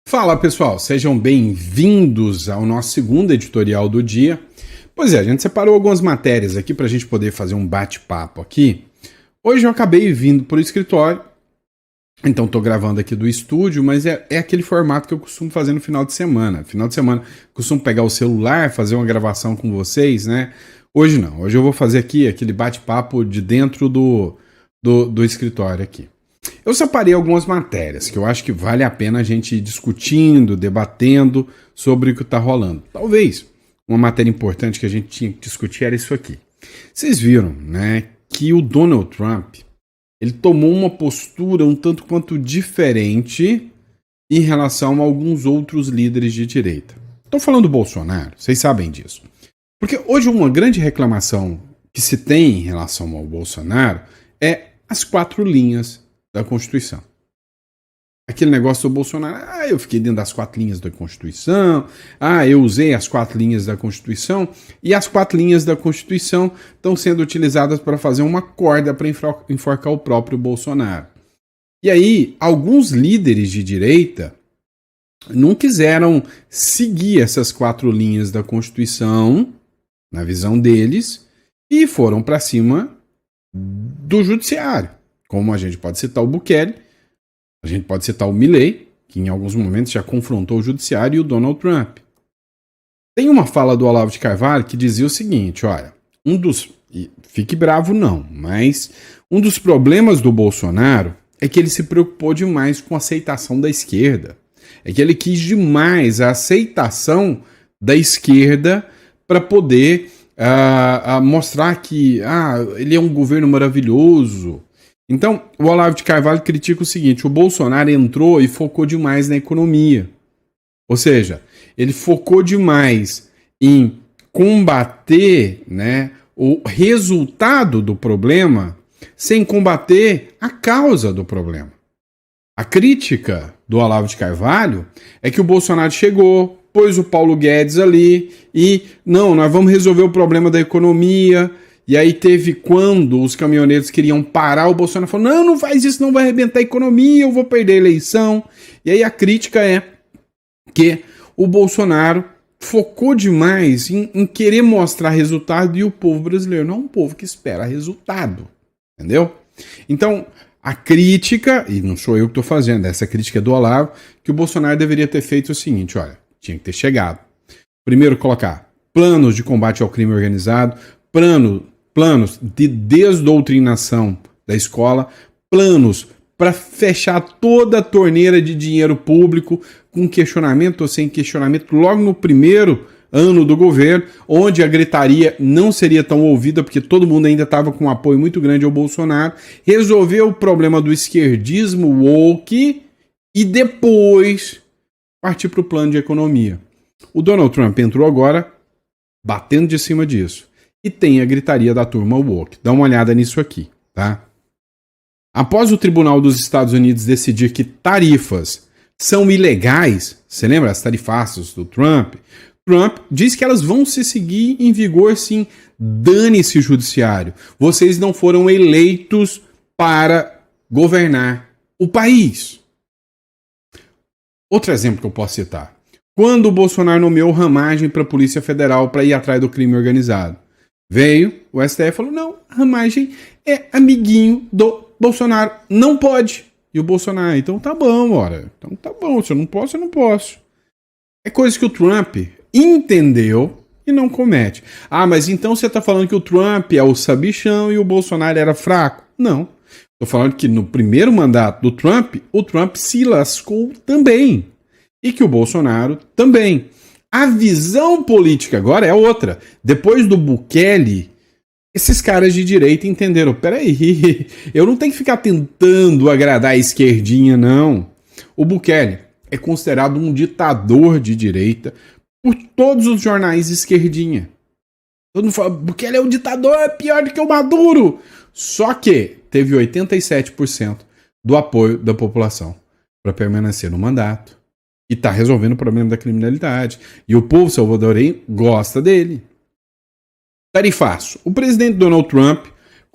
Fala pessoal, sejam bem-vindos ao nosso segundo editorial do dia. Pois é, a gente separou algumas matérias aqui para a gente poder fazer um bate-papo aqui. Hoje eu acabei vindo para o escritório, então estou gravando aqui do estúdio, mas é aquele formato que eu costumo fazer no final de semana. Final de semana costumo pegar o celular, fazer uma gravação com vocês, né? Hoje não, hoje eu vou fazer aqui aquele bate-papo de dentro do escritório aqui. Eu separei algumas matérias que eu acho que vale a pena a gente ir discutindo, debatendo sobre o que está rolando. Talvez uma matéria importante que a gente tinha que discutir era isso aqui. Vocês viram, né, que o Donald Trump ele tomou uma postura um tanto quanto diferente em relação a alguns outros líderes de direita. Estou falando do Bolsonaro, vocês sabem disso. Porque hoje uma grande reclamação que se tem em relação ao Bolsonaro é as 4 linhas da Constituição. Aquele negócio do Bolsonaro, eu fiquei dentro das 4 linhas da Constituição, eu usei as 4 linhas da Constituição, e as 4 linhas da Constituição estão sendo utilizadas para fazer uma corda para enforcar o próprio Bolsonaro. E aí, alguns líderes de direita não quiseram seguir essas 4 linhas da Constituição, na visão deles, e foram para cima do judiciário. Como a gente pode citar o Bukele, a gente pode citar o Milei, que em alguns momentos já confrontou o judiciário, e o Donald Trump. Tem uma fala do Olavo de Carvalho que dizia o seguinte, olha, fique bravo não, mas um dos problemas do Bolsonaro é que ele se preocupou demais com a aceitação da esquerda. É que ele quis demais a aceitação da esquerda para poder mostrar que ele é um governo maravilhoso. Então, o Olavo de Carvalho critica o seguinte, o Bolsonaro entrou e focou demais na economia. Ou seja, ele focou demais em combater, né, o resultado do problema sem combater a causa do problema. A crítica do Olavo de Carvalho é que o Bolsonaro chegou, pôs o Paulo Guedes ali e, nós vamos resolver o problema da economia. E aí teve quando os caminhoneiros queriam parar, o Bolsonaro falou, não faz isso, não vai arrebentar a economia, eu vou perder a eleição. E aí a crítica é que o Bolsonaro focou demais em querer mostrar resultado e o povo brasileiro não é um povo que espera resultado, entendeu? Então, a crítica, e não sou eu que estou fazendo, essa crítica é do Olavo, que o Bolsonaro deveria ter feito o seguinte, olha, tinha que ter chegado. Primeiro colocar planos de combate ao crime organizado, planos de desdoutrinação da escola, planos para fechar toda a torneira de dinheiro público com questionamento ou sem questionamento logo no primeiro ano do governo, onde a gritaria não seria tão ouvida porque todo mundo ainda estava com um apoio muito grande ao Bolsonaro, resolver o problema do esquerdismo woke e depois partir para o plano de economia. O Donald Trump entrou agora batendo de cima disso. E tem a gritaria da turma woke. Dá uma olhada nisso aqui, tá? Após o Tribunal dos Estados Unidos decidir que tarifas são ilegais, você lembra as tarifaças do Trump? Trump diz que elas vão se seguir em vigor sim. Dane-se o judiciário. Vocês não foram eleitos para governar o país. Outro exemplo que eu posso citar. Quando o Bolsonaro nomeou Ramagem para a Polícia Federal para ir atrás do crime organizado, veio o STF e falou, não, Ramagem é amiguinho do Bolsonaro, não pode. E o Bolsonaro, então tá bom, então tá bom, se eu não posso, eu não posso. É coisa que o Trump entendeu e não comete. Mas então você tá falando que o Trump é o sabichão e o Bolsonaro era fraco? Não. Tô falando que no primeiro mandato do Trump, o Trump se lascou também. E que o Bolsonaro também. A visão política agora é outra. Depois do Bukele, esses caras de direita entenderam, peraí, eu não tenho que ficar tentando agradar a esquerdinha, não. O Bukele é considerado um ditador de direita por todos os jornais de esquerdinha. Todo mundo fala, Bukele é um ditador, é pior do que o Maduro. Só que teve 87% do apoio da população para permanecer no mandato. E está resolvendo o problema da criminalidade. E o povo salvadorenho gosta dele. Tarifaço. O presidente Donald Trump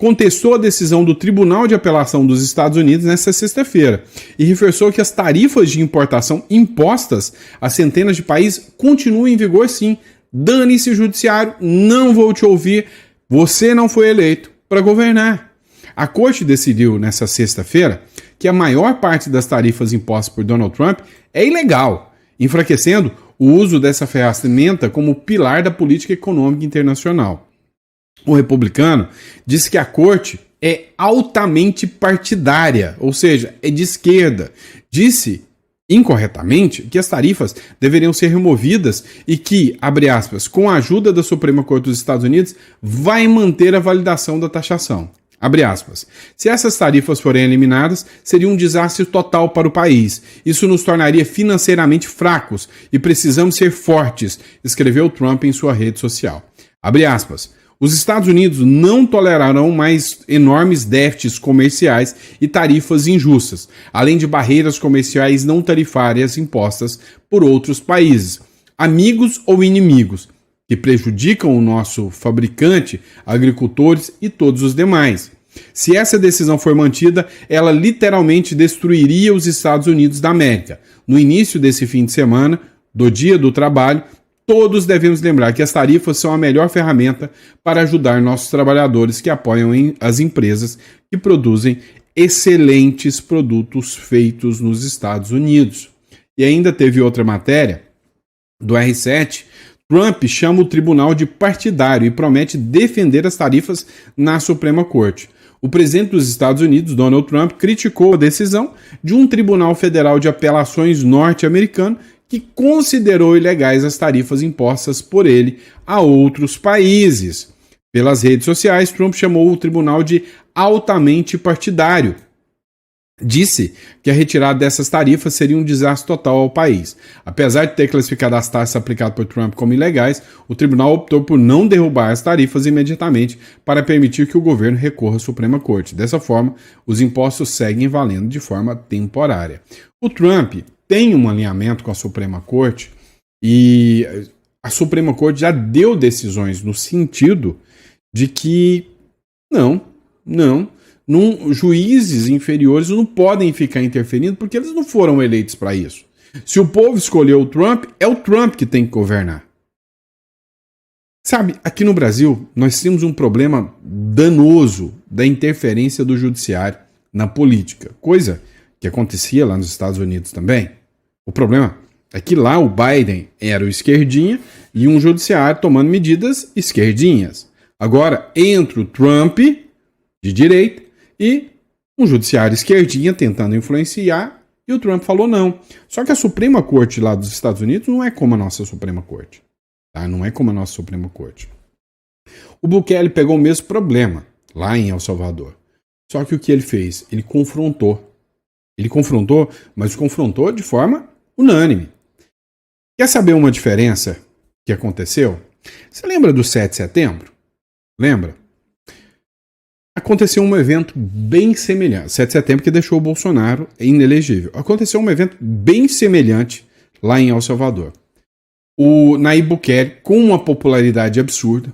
contestou a decisão do Tribunal de Apelação dos Estados Unidos nesta sexta-feira e reforçou que as tarifas de importação impostas a centenas de países continuam em vigor sim. Dane-se, judiciário, não vou te ouvir, você não foi eleito para governar. A Corte decidiu nesta sexta-feira que a maior parte das tarifas impostas por Donald Trump é ilegal, enfraquecendo o uso dessa ferramenta como pilar da política econômica internacional. O republicano disse que a corte é altamente partidária, ou seja, é de esquerda. Disse, incorretamente, que as tarifas deveriam ser removidas e que, abre aspas, com a ajuda da Suprema Corte dos Estados Unidos, vai manter a validação da taxação. Abre aspas. Se essas tarifas forem eliminadas, seria um desastre total para o país. Isso nos tornaria financeiramente fracos e precisamos ser fortes, escreveu Trump em sua rede social. Abre aspas. Os Estados Unidos não tolerarão mais enormes déficits comerciais e tarifas injustas, além de barreiras comerciais não tarifárias impostas por outros países, amigos ou inimigos, que prejudicam o nosso fabricante, agricultores e todos os demais. Se essa decisão for mantida, ela literalmente destruiria os Estados Unidos da América. No início desse fim de semana, do Dia do Trabalho, todos devemos lembrar que as tarifas são a melhor ferramenta para ajudar nossos trabalhadores que apoiam as empresas que produzem excelentes produtos feitos nos Estados Unidos. E ainda teve outra matéria do R7. Trump chama o tribunal de partidário e promete defender as tarifas na Suprema Corte. O presidente dos Estados Unidos, Donald Trump, criticou a decisão de um tribunal federal de apelações norte-americano que considerou ilegais as tarifas impostas por ele a outros países. Pelas redes sociais, Trump chamou o tribunal de altamente partidário. Disse que a retirada dessas tarifas seria um desastre total ao país. Apesar de ter classificado as taxas aplicadas por Trump como ilegais, o tribunal optou por não derrubar as tarifas imediatamente para permitir que o governo recorra à Suprema Corte. Dessa forma, os impostos seguem valendo de forma temporária. O Trump tem um alinhamento com a Suprema Corte e a Suprema Corte já deu decisões no sentido de que juízes inferiores não podem ficar interferindo porque eles não foram eleitos para isso. Se o povo escolheu o Trump, é o Trump que tem que governar. Sabe, aqui no Brasil, nós temos um problema danoso da interferência do judiciário na política, coisa que acontecia lá nos Estados Unidos também. O problema é que lá o Biden era o esquerdinha e um judiciário tomando medidas esquerdinhas. Agora, entra o Trump, de direita, e um judiciário esquerdinha tentando influenciar, e o Trump falou não. Só que a Suprema Corte lá dos Estados Unidos não é como a nossa Suprema Corte. Tá? Não é como a nossa Suprema Corte. O Bukele pegou o mesmo problema lá em El Salvador. Só que o que ele fez? Ele confrontou. Mas confrontou de forma unânime. Quer saber uma diferença que aconteceu? Você lembra do 7 de setembro? Lembra? Aconteceu um evento bem semelhante. 7 de setembro que deixou o Bolsonaro inelegível. Aconteceu um evento bem semelhante lá em El Salvador. O Nayib Bukele, com uma popularidade absurda,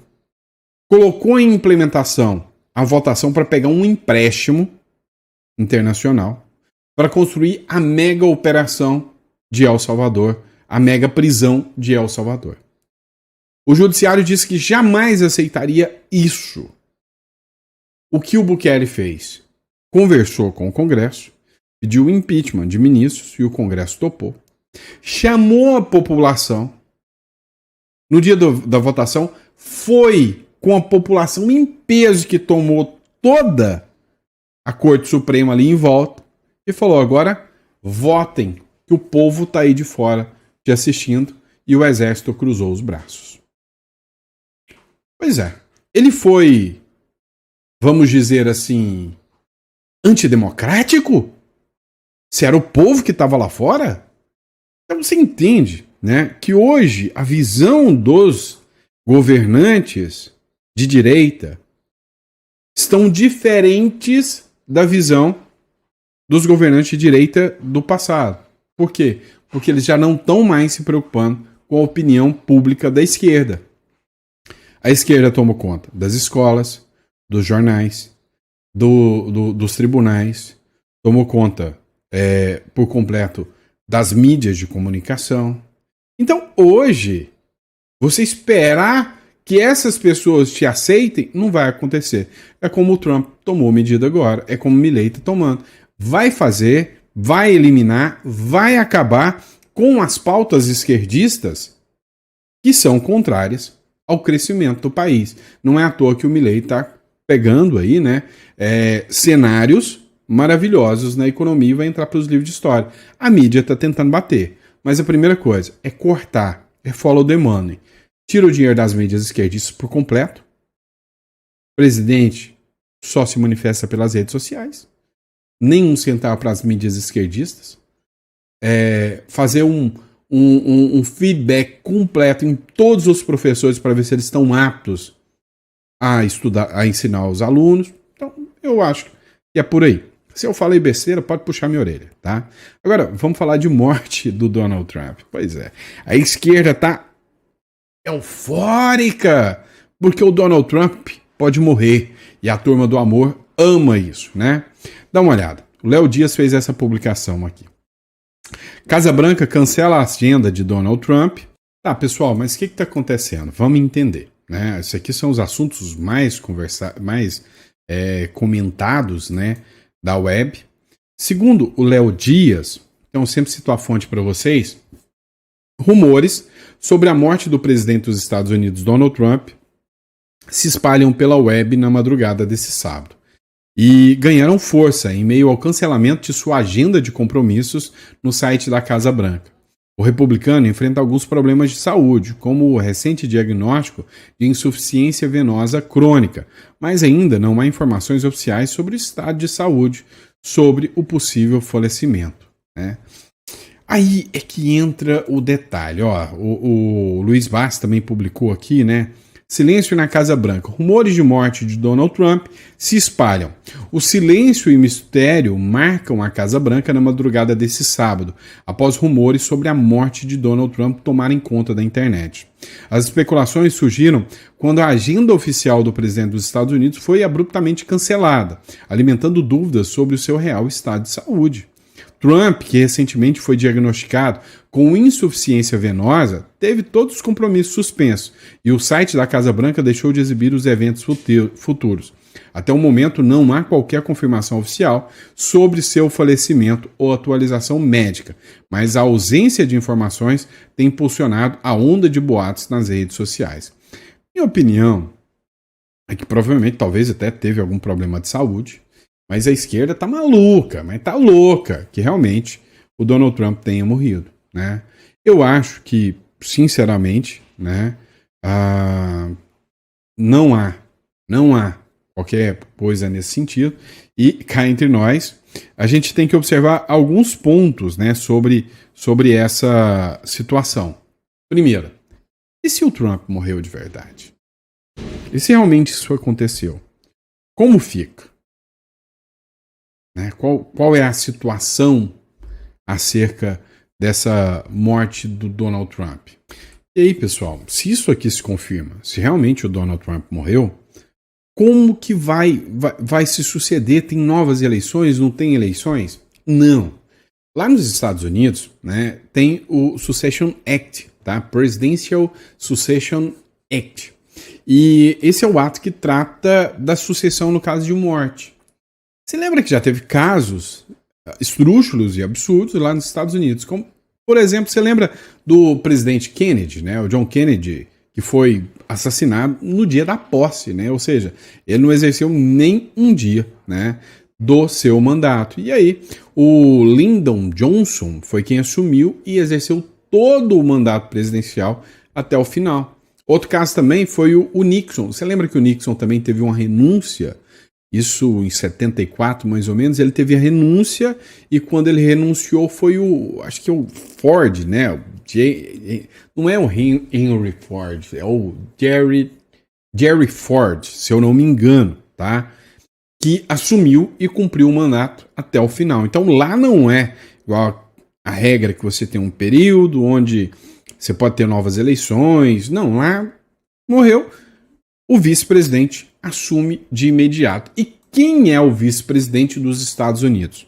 colocou em implementação a votação para pegar um empréstimo internacional para construir a mega operação de El Salvador, a mega prisão de El Salvador. O judiciário disse que jamais aceitaria isso. O que o Bukele fez? Conversou com o Congresso, pediu o impeachment de ministros e o Congresso topou. Chamou a população. No dia da votação, foi com a população em peso que tomou toda a Corte Suprema ali em volta e falou: agora votem, que o povo está aí de fora te assistindo, e o exército cruzou os braços. Pois é, ele foi, vamos dizer assim, antidemocrático? Se era o povo que estava lá fora? Então você entende, né, que hoje a visão dos governantes de direita estão diferentes da visão dos governantes de direita do passado. Por quê? Porque eles já não estão mais se preocupando com a opinião pública da esquerda. A esquerda tomou conta das escolas, dos jornais, dos tribunais, tomou conta por completo das mídias de comunicação. Então, hoje, você esperar que essas pessoas te aceitem, não vai acontecer. É como o Trump tomou medida agora, é como o Milley está tomando. Vai fazer, vai eliminar, vai acabar com as pautas esquerdistas que são contrárias ao crescimento do país. Não é à toa que o Milley está pegando aí, né, cenários maravilhosos na economia e vai entrar para os livros de história. A mídia está tentando bater, mas a primeira coisa é cortar, é follow the money. Tira o dinheiro das mídias esquerdistas por completo. O presidente só se manifesta pelas redes sociais. Nem um centavo para as mídias esquerdistas. Fazer um feedback completo em todos os professores para ver se eles estão aptos a estudar, a ensinar os alunos. Então, eu acho que é por aí. Se eu falei besteira, pode puxar minha orelha, tá? Agora, vamos falar de morte do Donald Trump. Pois é, a esquerda tá eufórica, porque o Donald Trump pode morrer, e a turma do amor ama isso, né? Dá uma olhada. O Léo Dias fez essa publicação aqui. Casa Branca cancela a agenda de Donald Trump. Tá, pessoal, mas o que está acontecendo? Vamos entender, né? Esses aqui são os assuntos mais comentados, né, da web. Segundo o Léo Dias, então eu sempre cito a fonte para vocês, rumores sobre a morte do presidente dos Estados Unidos, Donald Trump, se espalham pela web na madrugada desse sábado e ganharam força em meio ao cancelamento de sua agenda de compromissos no site da Casa Branca. O republicano enfrenta alguns problemas de saúde, como o recente diagnóstico de insuficiência venosa crônica, mas ainda não há informações oficiais sobre o estado de saúde, sobre o possível falecimento, né? Aí é que entra o detalhe. Ó, o Luiz Vaz também publicou aqui, né? Silêncio na Casa Branca. Rumores de morte de Donald Trump se espalham. O silêncio e mistério marcam a Casa Branca na madrugada desse sábado, após rumores sobre a morte de Donald Trump tomarem conta da internet. As especulações surgiram quando a agenda oficial do presidente dos Estados Unidos foi abruptamente cancelada, alimentando dúvidas sobre o seu real estado de saúde. Trump, que recentemente foi diagnosticado com insuficiência venosa, teve todos os compromissos suspensos e o site da Casa Branca deixou de exibir os eventos futuros. Até o momento, não há qualquer confirmação oficial sobre seu falecimento ou atualização médica, mas a ausência de informações tem impulsionado a onda de boatos nas redes sociais. Minha opinião é que provavelmente, talvez até teve algum problema de saúde, mas a esquerda tá maluca, mas tá louca que realmente o Donald Trump tenha morrido, né? Eu acho que, sinceramente, né, não há qualquer coisa nesse sentido. E cá entre nós, a gente tem que observar alguns pontos, né, sobre essa situação. Primeiro, e se o Trump morreu de verdade? E se realmente isso aconteceu? Como fica? Né? Qual é a situação acerca dessa morte do Donald Trump? E aí, pessoal, se isso aqui se confirma, se realmente o Donald Trump morreu, como que vai se suceder? Tem novas eleições? Não tem eleições? Não. Lá nos Estados Unidos, né, tem o Succession Act, tá? Presidential Succession Act. E esse é o ato que trata da sucessão no caso de morte. Você lembra que já teve casos esdrúxulos e absurdos lá nos Estados Unidos? Como, por exemplo, você lembra do presidente Kennedy, né? O John Kennedy, que foi assassinado no dia da posse, né? Ou seja, ele não exerceu nem um dia, né, do seu mandato. E aí, o Lyndon Johnson foi quem assumiu e exerceu todo o mandato presidencial até o final. Outro caso também foi o Nixon. Você lembra que o Nixon também teve uma renúncia? Isso em 74, mais ou menos, ele teve a renúncia e quando ele renunciou foi acho que o Ford, né? Não é o Henry Ford, é o Jerry Ford, se eu não me engano, tá? Que assumiu e cumpriu o mandato até o final. Então lá não é igual a regra que você tem um período onde você pode ter novas eleições. Não, lá morreu, o vice-presidente assume de imediato. E quem é o vice-presidente dos Estados Unidos?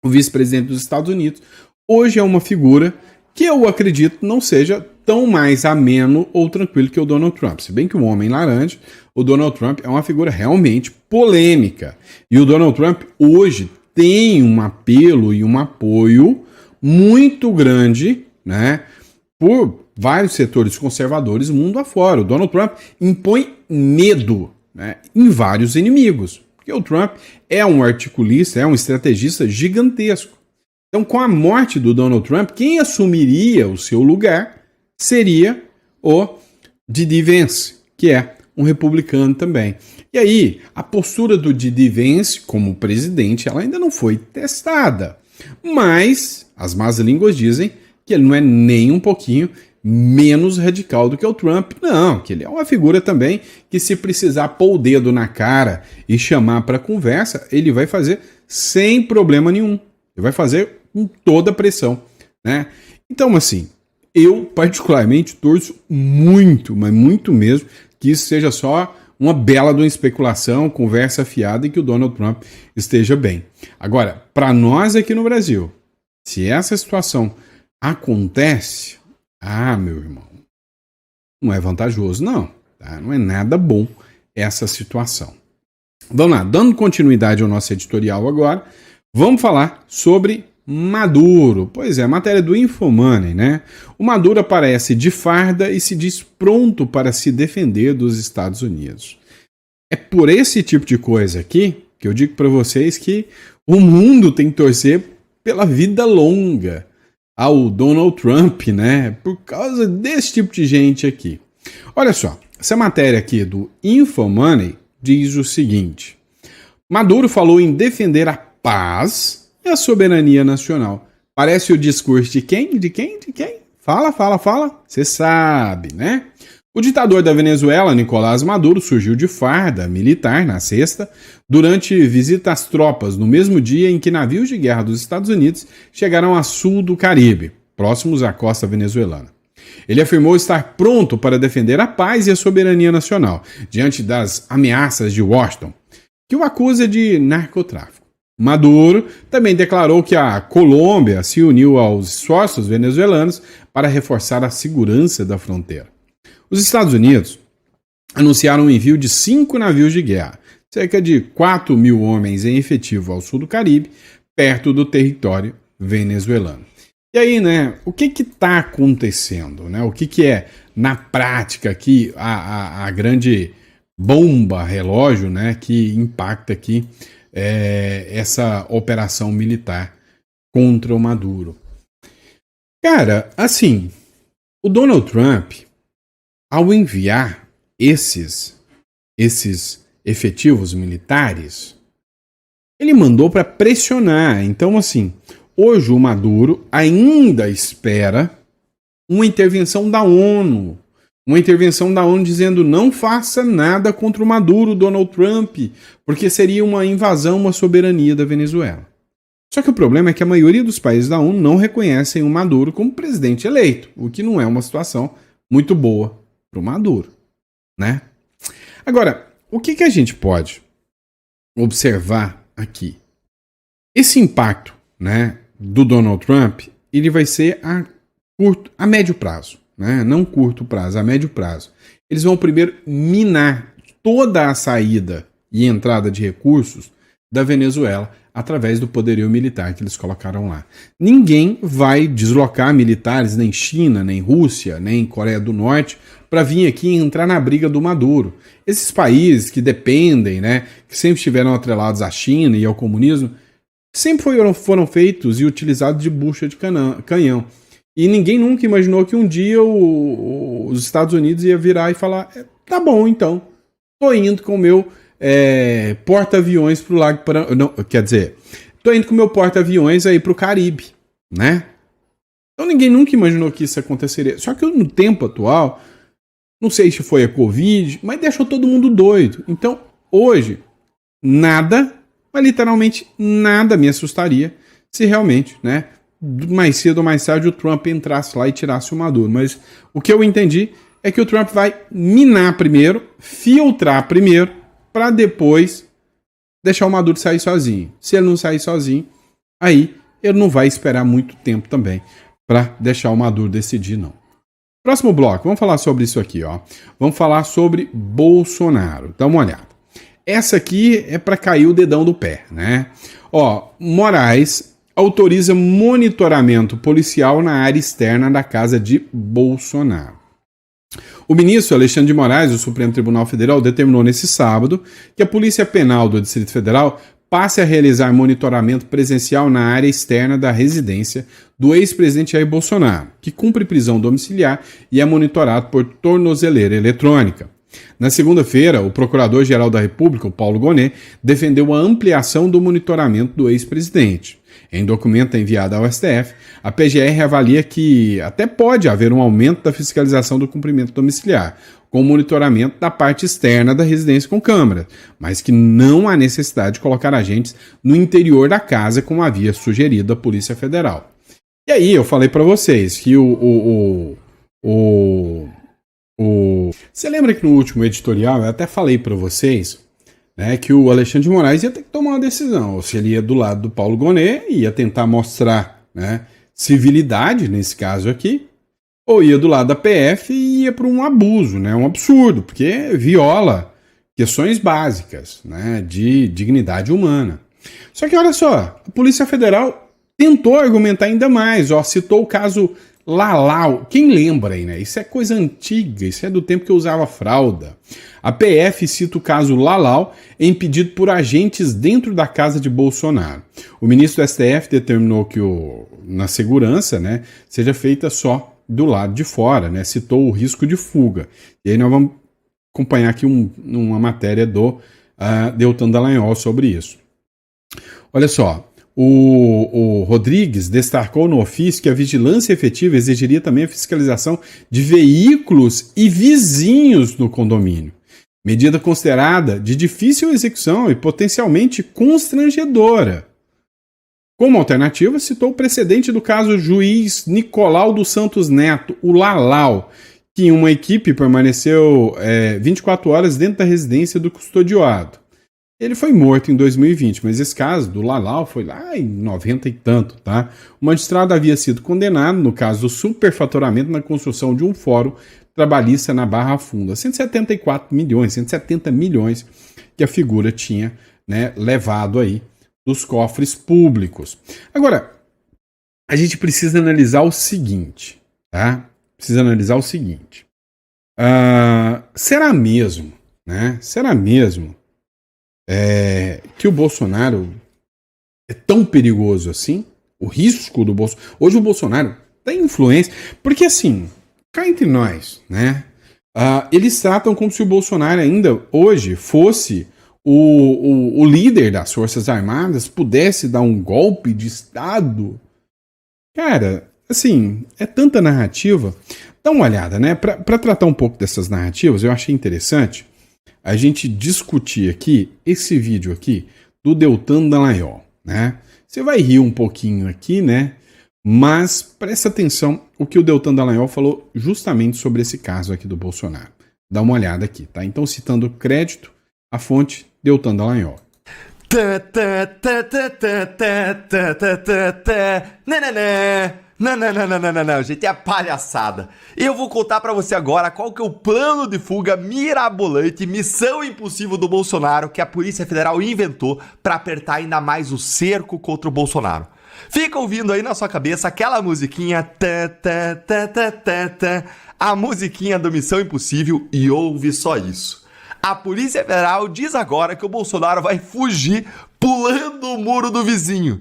O vice-presidente dos Estados Unidos hoje é uma figura que eu acredito não seja tão mais ameno ou tranquilo que o Donald Trump. Se bem que o homem laranja, o Donald Trump é uma figura realmente polêmica. E o Donald Trump hoje tem um apelo e um apoio muito grande, né, por vários setores conservadores mundo afora. O Donald Trump impõe medo, né, em vários inimigos. Porque o Trump é um articulista, é um estrategista gigantesco. Então, com a morte do Donald Trump, quem assumiria o seu lugar seria o D.D. Vance, que é um republicano também. E aí, a postura do D.D. Vance como presidente, ela ainda não foi testada. Mas as más línguas dizem que ele não é nem um pouquinho menos radical do que o Trump. Não, que ele é uma figura também que, se precisar pôr o dedo na cara e chamar para conversa, ele vai fazer sem problema nenhum. Ele vai fazer com toda a pressão, né? Então, assim, eu particularmente torço muito, mas muito mesmo, que isso seja só uma bela de uma especulação, conversa fiada e que o Donald Trump esteja bem. Agora, para nós aqui no Brasil, se essa situação acontece, meu irmão, não é vantajoso, não. Tá? Não é nada bom essa situação. Vamos lá, dando continuidade ao nosso editorial agora, vamos falar sobre Maduro. Pois é, matéria do Infomoney, né? O Maduro aparece de farda e se diz pronto para se defender dos Estados Unidos. É por esse tipo de coisa aqui que eu digo para vocês que o mundo tem que torcer pela vida longa ao Donald Trump, né? Por causa desse tipo de gente aqui. Olha só, essa matéria aqui do Infomoney diz o seguinte: Maduro falou em defender a paz e a soberania nacional. Parece o discurso de quem? De quem? De quem? Fala. Você sabe, né? O ditador da Venezuela, Nicolás Maduro, surgiu de farda militar na sexta, durante visita às tropas, no mesmo dia em que navios de guerra dos Estados Unidos chegaram a sul do Caribe, próximos à costa venezuelana. Ele afirmou estar pronto para defender a paz e a soberania nacional, diante das ameaças de Washington, que o acusa de narcotráfico. Maduro também declarou que a Colômbia se uniu aos esforços venezuelanos para reforçar a segurança da fronteira. Os Estados Unidos anunciaram o envio de 5 navios de guerra, cerca de 4 mil homens em efetivo ao sul do Caribe, perto do território venezuelano. E aí, né, o que está acontecendo? Né? O que é, na prática, aqui a grande bomba relógio, né, que impacta aqui essa operação militar contra o Maduro? Cara, assim, o Donald Trump, ao enviar esses efetivos militares, ele mandou para pressionar. Então, assim, hoje o Maduro ainda espera uma intervenção da ONU. Uma intervenção da ONU dizendo: não faça nada contra o Maduro, Donald Trump, porque seria uma invasão, uma soberania da Venezuela. Só que o problema é que a maioria dos países da ONU não reconhecem o Maduro como presidente eleito, o que não é uma situação muito boa para o Maduro, né? Agora, o que a gente pode observar aqui? Esse impacto, né, do Donald Trump, ele vai ser a médio prazo, né? Não curto prazo, a médio prazo. Eles vão primeiro minar toda a saída e entrada de recursos da Venezuela através do poderio militar que eles colocaram lá. Ninguém vai deslocar militares, nem China, nem Rússia, nem Coreia do Norte, para vir aqui e entrar na briga do Maduro. Esses países que dependem, né, que sempre estiveram atrelados à China e ao comunismo, sempre foram feitos e utilizados de bucha de canhão. E ninguém nunca imaginou que um dia os Estados Unidos ia virar e falar: tá bom, então, tô indo com o meu porta-aviões pro Lago Paranaíba. Quer dizer, tô indo com o meu porta-aviões aí pro Caribe, né? Então ninguém nunca imaginou que isso aconteceria. Só que no tempo atual, não sei se foi a Covid, mas deixou todo mundo doido. Então, hoje, nada, mas literalmente nada me assustaria se realmente, né, mais cedo ou mais tarde o Trump entrasse lá e tirasse o Maduro. Mas o que eu entendi é que o Trump vai minar primeiro, filtrar primeiro, para depois deixar o Maduro sair sozinho. Se ele não sair sozinho, aí ele não vai esperar muito tempo também para deixar o Maduro decidir, não. Próximo bloco, vamos falar sobre isso aqui, ó. Vamos falar sobre Bolsonaro. Dá uma olhada. Essa aqui é para cair o dedão do pé, né? Ó, Moraes autoriza monitoramento policial na área externa da casa de Bolsonaro. O ministro Alexandre de Moraes, do Supremo Tribunal Federal, determinou nesse sábado que a Polícia Penal do Distrito Federal passe a realizar monitoramento presencial na área externa da residência do ex-presidente Jair Bolsonaro, que cumpre prisão domiciliar e é monitorado por tornozeleira eletrônica. Na segunda-feira, o Procurador-Geral da República, o Paulo Gonet, defendeu a ampliação do monitoramento do ex-presidente. Em documento enviado ao STF, a PGR avalia que até pode haver um aumento da fiscalização do cumprimento domiciliar, com monitoramento da parte externa da residência com câmeras, mas que não há necessidade de colocar agentes no interior da casa, como havia sugerido a Polícia Federal. E aí eu falei para vocês que Você lembra que no último editorial eu até falei para vocês, né, que o Alexandre de Moraes ia ter que tomar uma decisão, ou se ele ia do lado do Paulo Gonet e ia tentar mostrar, né, civilidade nesse caso aqui, ou ia do lado da PF e ia para um abuso, né, um absurdo, porque viola questões básicas, né, de dignidade humana. Só que olha só, a Polícia Federal tentou argumentar ainda mais, ó, citou o caso Lalau. Quem lembra aí, né? Isso é coisa antiga, isso é do tempo que eu usava fralda. A PF cita o caso Lalau, impedido por agentes dentro da casa de Bolsonaro. O ministro do STF determinou que na segurança, né, seja feita só do lado de fora, né? Citou o risco de fuga. E aí nós vamos acompanhar aqui uma matéria do Deltan Dallagnol sobre isso. Olha só. O Rodrigues destacou no ofício que a vigilância efetiva exigiria também a fiscalização de veículos e vizinhos no condomínio. Medida considerada de difícil execução e potencialmente constrangedora. Como alternativa, citou o precedente do caso juiz Nicolau dos Santos Neto, o Lalau, que uma equipe permaneceu 24 horas dentro da residência do custodiado. Ele foi morto em 2020, mas esse caso do Lalau foi lá em 90 e tanto, tá? O magistrado havia sido condenado no caso do superfaturamento na construção de um fórum trabalhista na Barra Funda. 170 milhões que a figura tinha, né, levado aí dos cofres públicos. Agora, a gente precisa analisar o seguinte, tá? Será mesmo, né? Será mesmo que o Bolsonaro é tão perigoso assim? O risco do Bolsonaro... Hoje o Bolsonaro tem influência... Porque assim, cá entre nós, né? Eles tratam como se o Bolsonaro ainda hoje fosse o líder das Forças Armadas, pudesse dar um golpe de Estado. Cara, assim, é tanta narrativa. Dá uma olhada, né? Para tratar um pouco dessas narrativas, eu achei interessante a gente discutir aqui esse vídeo aqui do Deltan Dallagnol, né? Você vai rir um pouquinho aqui, né? Mas presta atenção o que o Deltan Dallagnol falou justamente sobre esse caso aqui do Bolsonaro. Dá uma olhada aqui, tá? Então, citando crédito, a fonte Deltan Dallagnol. Não, gente, é palhaçada. Eu vou contar pra você agora qual que é o plano de fuga mirabolante, missão impossível do Bolsonaro que a Polícia Federal inventou pra apertar ainda mais o cerco contra o Bolsonaro. Fica ouvindo aí na sua cabeça aquela musiquinha, a musiquinha do Missão Impossível e ouve só isso. A Polícia Federal diz agora que o Bolsonaro vai fugir pulando o muro do vizinho.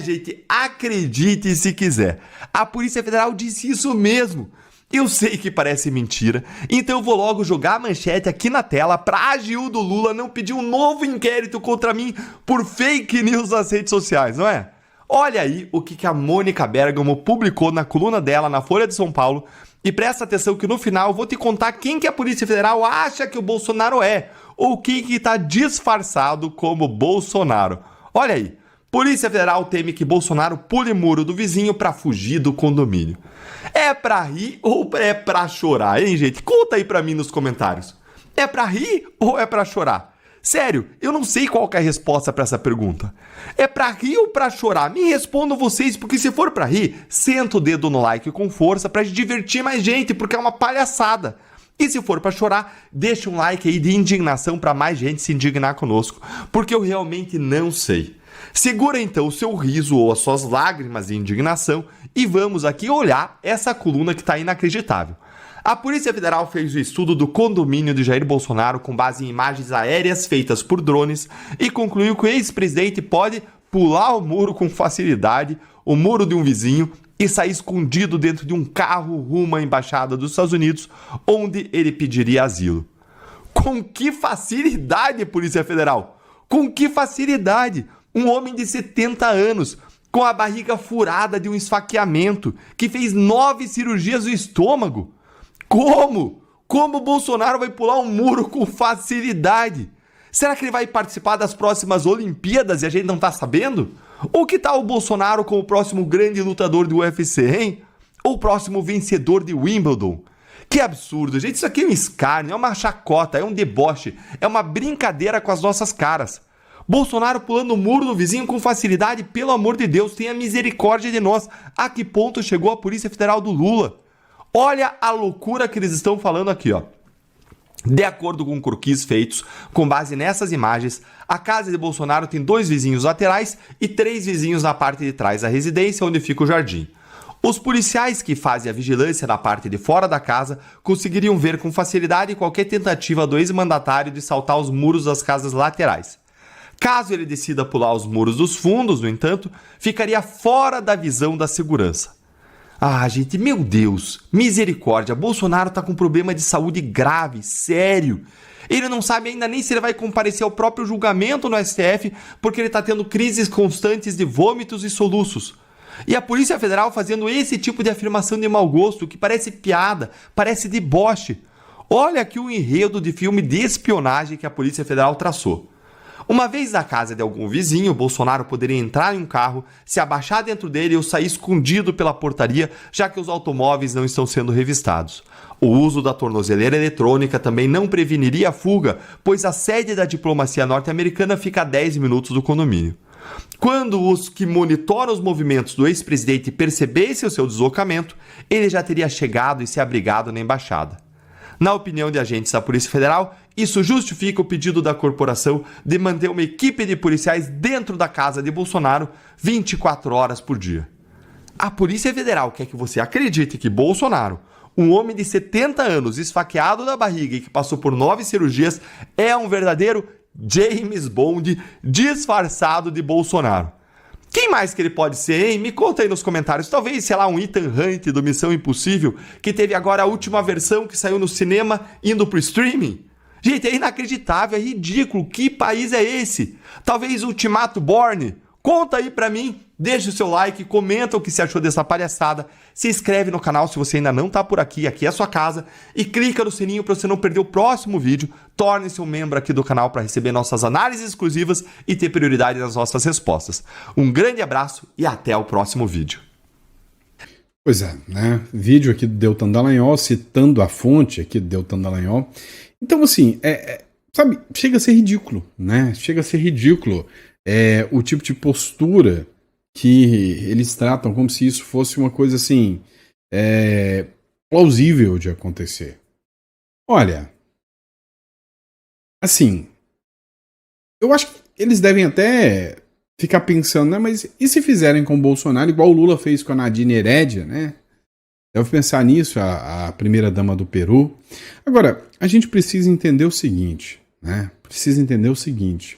Gente, acredite se quiser. A Polícia Federal disse isso mesmo. Eu sei que parece mentira, então eu vou logo jogar a manchete aqui na tela pra Agildo Lula não pedir um novo inquérito contra mim por fake news nas redes sociais, não é? Olha aí o que a Mônica Bergamo publicou na coluna dela na Folha de São Paulo e presta atenção que no final eu vou te contar quem que a Polícia Federal acha que o Bolsonaro é ou quem que tá disfarçado como Bolsonaro. Olha aí. Polícia Federal teme que Bolsonaro pule muro do vizinho pra fugir do condomínio. É pra rir ou é pra chorar, hein, gente? Conta aí pra mim nos comentários. É pra rir ou é pra chorar? Sério, eu não sei qual que é a resposta para essa pergunta. É pra rir ou pra chorar? Me respondam vocês, porque se for pra rir, senta o dedo no like com força pra divertir mais gente, porque é uma palhaçada. E se for pra chorar, deixa um like aí de indignação pra mais gente se indignar conosco, porque eu realmente não sei. Segura então o seu riso ou as suas lágrimas de indignação e vamos aqui olhar essa coluna que tá inacreditável. A Polícia Federal fez o estudo do condomínio de Jair Bolsonaro com base em imagens aéreas feitas por drones e concluiu que o ex-presidente pode pular o muro com facilidade, o muro de um vizinho, e sair escondido dentro de um carro rumo à Embaixada dos Estados Unidos, onde ele pediria asilo. Com que facilidade, Polícia Federal? Com que facilidade? Um homem de 70 anos, com a barriga furada de um esfaqueamento, que fez 9 cirurgias no estômago. Como? Como o Bolsonaro vai pular um muro com facilidade? Será que ele vai participar das próximas Olimpíadas e a gente não tá sabendo? Ou que tal o Bolsonaro como o próximo grande lutador do UFC, hein? Ou o próximo vencedor de Wimbledon? Que absurdo, gente. Isso aqui é um escárnio, é uma chacota, é um deboche, é uma brincadeira com as nossas caras. Bolsonaro pulando o muro do vizinho com facilidade, pelo amor de Deus, tenha misericórdia de nós. A que ponto chegou a Polícia Federal do Lula? Olha a loucura que eles estão falando aqui, ó. De acordo com croquis feitos com base nessas imagens, a casa de Bolsonaro tem 2 vizinhos laterais e 3 vizinhos na parte de trás da residência, onde fica o jardim. Os policiais que fazem a vigilância na parte de fora da casa conseguiriam ver com facilidade qualquer tentativa do ex-mandatário de saltar os muros das casas laterais. Caso ele decida pular os muros dos fundos, no entanto, ficaria fora da visão da segurança. Ah, gente, meu Deus, misericórdia, Bolsonaro tá com problema de saúde grave, sério. Ele não sabe ainda nem se ele vai comparecer ao próprio julgamento no STF, porque ele tá tendo crises constantes de vômitos e soluços. E a Polícia Federal fazendo esse tipo de afirmação de mau gosto, que parece piada, parece deboche. Olha aqui o enredo de filme de espionagem que a Polícia Federal traçou. Uma vez na casa de algum vizinho, Bolsonaro poderia entrar em um carro, se abaixar dentro dele ou sair escondido pela portaria, já que os automóveis não estão sendo revistados. O uso da tornozeleira eletrônica também não preveniria a fuga, pois a sede da diplomacia norte-americana fica a 10 minutos do condomínio. Quando os que monitoram os movimentos do ex-presidente percebessem o seu deslocamento, ele já teria chegado e se abrigado na embaixada. Na opinião de agentes da Polícia Federal, isso justifica o pedido da corporação de manter uma equipe de policiais dentro da casa de Bolsonaro 24 horas por dia. A Polícia Federal quer que você acredite que Bolsonaro, um homem de 70 anos esfaqueado na barriga e que passou por 9 cirurgias, é um verdadeiro James Bond disfarçado de Bolsonaro. Quem mais que ele pode ser, hein? Me conta aí nos comentários. Talvez, sei lá, um Ethan Hunt do Missão Impossível, que teve agora a última versão que saiu no cinema, indo pro streaming. Gente, é inacreditável, é ridículo. Que país é esse? Talvez Ultimato Born? Conta aí pra mim, deixa o seu like, comenta o que você achou dessa palhaçada, se inscreve no canal se você ainda não tá por aqui, aqui é a sua casa, e clica no sininho para você não perder o próximo vídeo, torne-se um membro aqui do canal para receber nossas análises exclusivas e ter prioridade nas nossas respostas. Um grande abraço e até o próximo vídeo. Pois é, né? Vídeo aqui do Deltan Dallagnol, citando a fonte aqui do Deltan Dallagnol. Então, assim, sabe, chega a ser ridículo, né? Chega a ser ridículo o tipo de postura que eles tratam como se isso fosse uma coisa, assim, plausível de acontecer. Olha, assim, eu acho que eles devem até ficar pensando, né? Mas e se fizerem com o Bolsonaro, igual o Lula fez com a Nadine Heredia, né? Deve pensar nisso, a primeira-dama do Peru. Agora, a gente precisa entender o seguinte, né? Precisa entender o seguinte.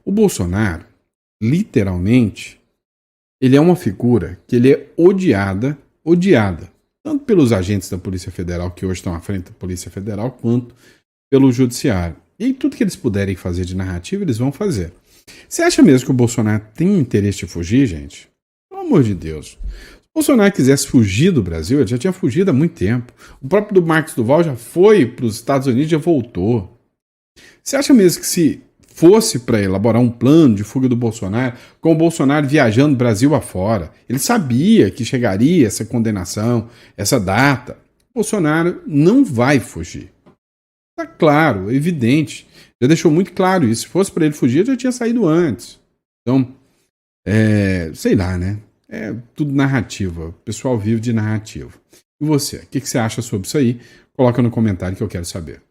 O Bolsonaro, literalmente, ele é uma figura que ele é odiada, tanto pelos agentes da Polícia Federal, que hoje estão à frente da Polícia Federal, quanto pelo Judiciário. E aí, tudo que eles puderem fazer de narrativa, eles vão fazer. Você acha mesmo que o Bolsonaro tem interesse de fugir, gente? Pelo amor de Deus. Se o Bolsonaro quisesse fugir do Brasil, ele já tinha fugido há muito tempo. O próprio do Marcos Duval já foi para os Estados Unidos e já voltou. Você acha mesmo que se fosse para elaborar um plano de fuga do Bolsonaro, com o Bolsonaro viajando Brasil afora, ele sabia que chegaria essa condenação, essa data? O Bolsonaro não vai fugir. Tá claro, evidente. Já deixou muito claro isso. Se fosse para ele fugir, já tinha saído antes. Então, sei lá, né? É tudo narrativa. O pessoal vive de narrativa. E você? O que você acha sobre isso aí? Coloca no comentário que eu quero saber.